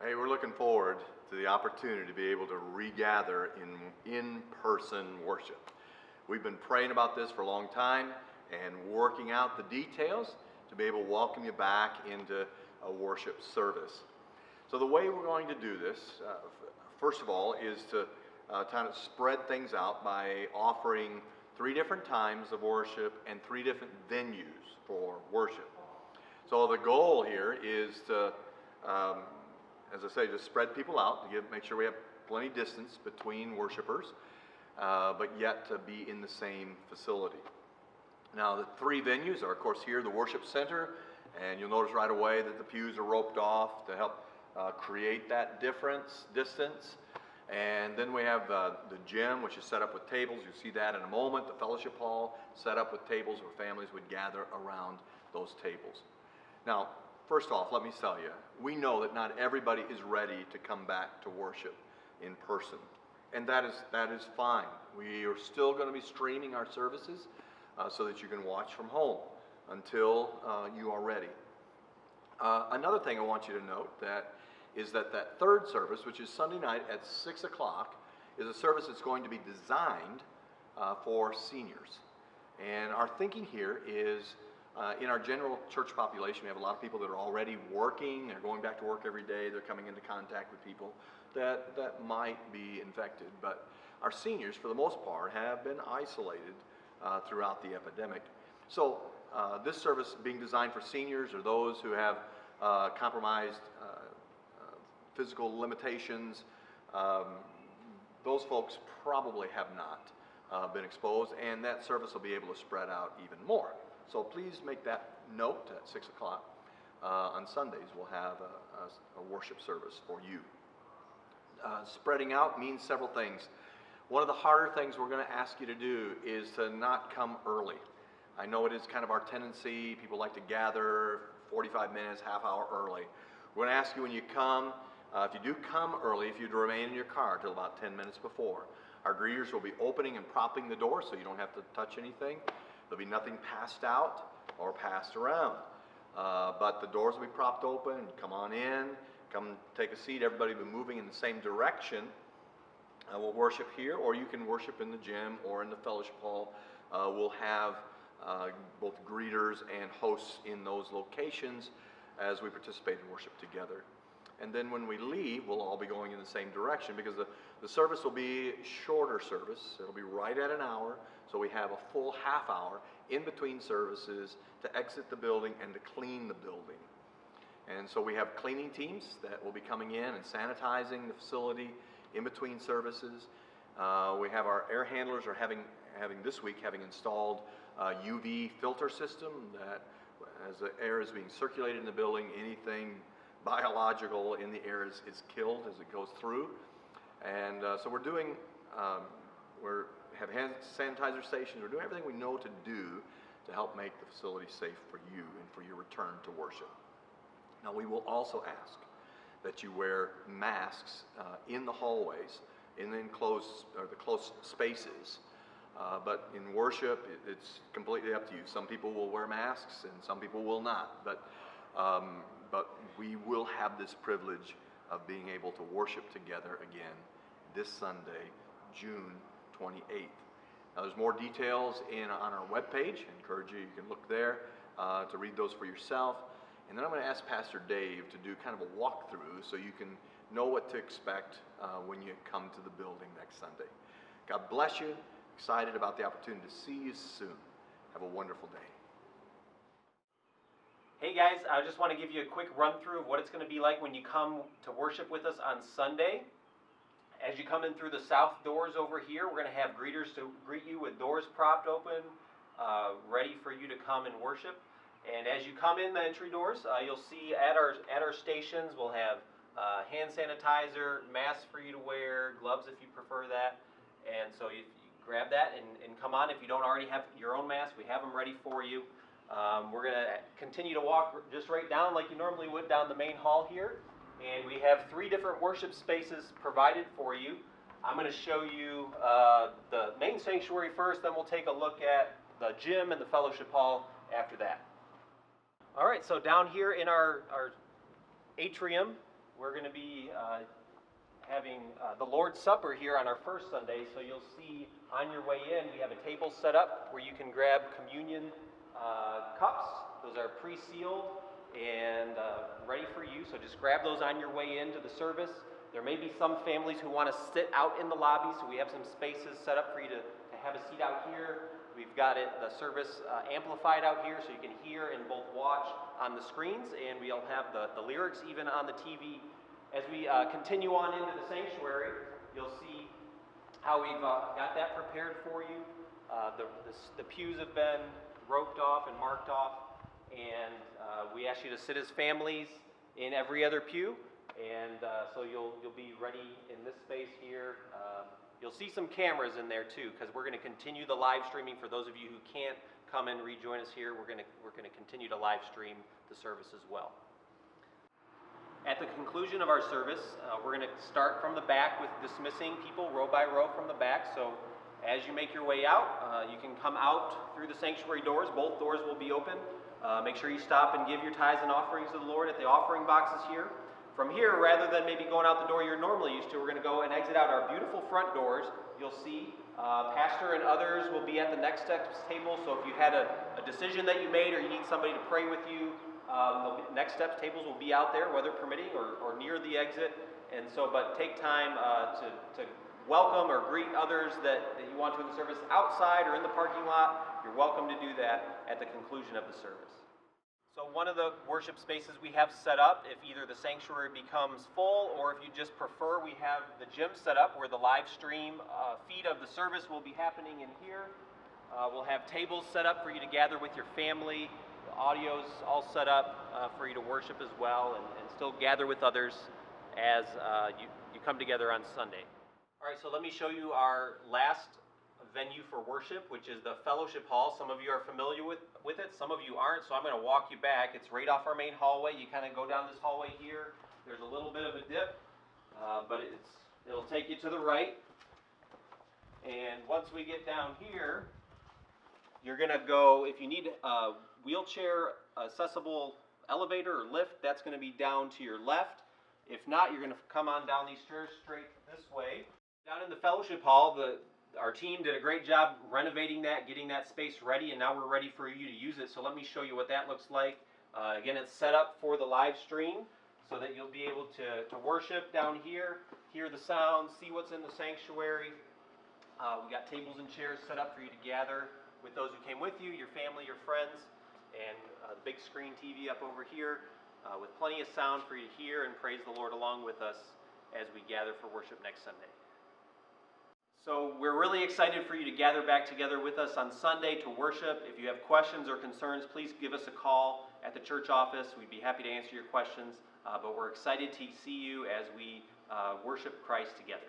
Hey, we're looking forward to the opportunity to be able to regather in in-person worship. We've been praying about this for a long time and working out the details to be able to welcome you back into a worship service. So the way we're going to do this, first of all, is to kind of spread things out by offering 3 different times of worship and 3 different venues for worship. So the goal here is to as I say, just spread people out to make sure we have plenty distance between worshipers, but yet to be in the same facility. Now, the 3 venues are, of course, here, the worship center, and you'll notice right away that the pews are roped off to help create that distance. And then we have the gym, which is set up with tables. You'll see that in a moment. The fellowship hall set up with tables where families would gather around those tables. Now, first off, let me tell you, we know that not everybody is ready to come back to worship in person, and that is fine. We are still going to be streaming our services so that you can watch from home until you are ready. Another thing I want you to note is that 3rd service, which is Sunday night at 6 o'clock, is a service that's going to be designed for seniors. And our thinking here is in our general church population, we have a lot of people that are already working. They're going back to work every day. They're coming into contact with people that might be infected. But our seniors, for the most part, have been isolated throughout the epidemic. So this service being designed for seniors or those who have compromised physical limitations, those folks probably have not been exposed, and that service will be able to spread out even more. So please make that note at 6 o'clock on Sundays. We'll have a worship service for you. Spreading out means several things. One of the harder things we're going to ask you to do is to not come early. I know it is kind of our tendency. People like to gather 45 minutes, half hour early. We're going to ask you when you come, if you do come early, if you'd remain in your car till about 10 minutes before. Our greeters will be opening and propping the door so you don't have to touch anything. There'll be nothing passed out or passed around. But the doors will be propped open. Come on in. Come take a seat. Everybody will be moving in the same direction. We'll worship here, or you can worship in the gym or in the fellowship hall. We'll have both greeters and hosts in those locations as we participate in worship together. And then when we leave, we'll all be going in the same direction because the service will be shorter service. It'll be right at an hour, so we have a full half hour in between services to exit the building and to clean the building. And so we have cleaning teams that will be coming in and sanitizing the facility in between services. We have our air handlers are having this week installed a UV filter system that as the air is being circulated in the building, anything biological in the air is killed as it goes through. And so we have hand sanitizer stations. We're doing everything we know to do to help make the facility safe for you and for your return to worship. Now, we will also ask that you wear masks in the hallways, in the enclosed or the close spaces. But in worship, it's completely up to you. Some people will wear masks and some people will not. But we will have this privilege of being able to worship together again this Sunday, June 28th. Now, there's more details on our webpage. I encourage you can look there to read those for yourself. And then I'm going to ask Pastor Dave to do kind of a walkthrough so you can know what to expect when you come to the building next Sunday. God bless you. Excited about the opportunity to see you soon. Have a wonderful day. Hey guys, I just want to give you a quick run through of what it's going to be like when you come to worship with us on Sunday. As you come in through the south doors over here, we're going to have greeters to greet you with doors propped open, ready for you to come and worship. And as you come in the entry doors, you'll see at our stations we'll have hand sanitizer, masks for you to wear, gloves if you prefer that. And so you grab that and come on. If you don't already have your own mask, we have them ready for you. We're going to continue to walk just right down like you normally would down the main hall here. And we have 3 different worship spaces provided for you. I'm going to show you the main sanctuary first, then we'll take a look at the gym and the fellowship hall after that. All right, so down here in our atrium, we're going to be having the Lord's Supper here on our first Sunday. So you'll see on your way in, we have a table set up where you can grab communion cups. Those are pre-sealed and ready for you. So just grab those on your way into the service. There may be some families who want to sit out in the lobby, so we have some spaces set up for you to have a seat out here. We've got the service amplified out here so you can hear and both watch on the screens, and we'll have the lyrics even on the TV. As we continue on into the sanctuary, you'll see how we've got that prepared for you. The pews have been roped off and marked off, and we ask you to sit as families in every other pew, and so you'll be ready in this space here. You'll see some cameras in there too, because we're going to continue the live streaming. For those of you who can't come and rejoin us here, we're going to continue to live stream the service as well. At the conclusion of our service, we're going to start from the back with dismissing people row by row from the back. So as you make your way out, you can come out through the sanctuary doors. Both doors will be open. Make sure you stop and give your tithes and offerings to the Lord at the offering boxes here. From here, rather than maybe going out the door you're normally used to, we're going to go and exit out our beautiful front doors. You'll see Pastor and others will be at the next steps table. So if you had a decision that you made or you need somebody to pray with you, the next steps tables will be out there, weather permitting, or near the exit. And so, but take time to welcome or greet others that you want to in the service outside or in the parking lot. You're welcome to do that at the conclusion of the service. So one of the worship spaces we have set up, if either the sanctuary becomes full or if you just prefer, we have the gym set up where the live stream feed of the service will be happening in here. We'll have tables set up for you to gather with your family. The audio's all set up for you to worship as well and still gather with others as you come together on Sunday. All right, so let me show you our last venue for worship, which is the fellowship hall. Some of you are familiar with it, some of you aren't, so I'm going to walk you back. It's right off our main hallway. You kind of go down this hallway here. There's a little bit of a dip, but it'll take you to the right. And once we get down here, you're going to go, if you need a wheelchair accessible elevator or lift, that's going to be down to your left. If not, you're going to come on down these stairs straight this way. Down in the fellowship hall, our team did a great job renovating that, getting that space ready, and now we're ready for you to use it. So let me show you what that looks like. Again, it's set up for the live stream so that you'll be able to worship down here, hear the sound, see what's in the sanctuary. We got tables and chairs set up for you to gather with those who came with you, your family, your friends, and the big screen TV up over here with plenty of sound for you to hear and praise the Lord along with us as we gather for worship next Sunday. So we're really excited for you to gather back together with us on Sunday to worship. If you have questions or concerns, please give us a call at the church office. We'd be happy to answer your questions, but we're excited to see you as we worship Christ together.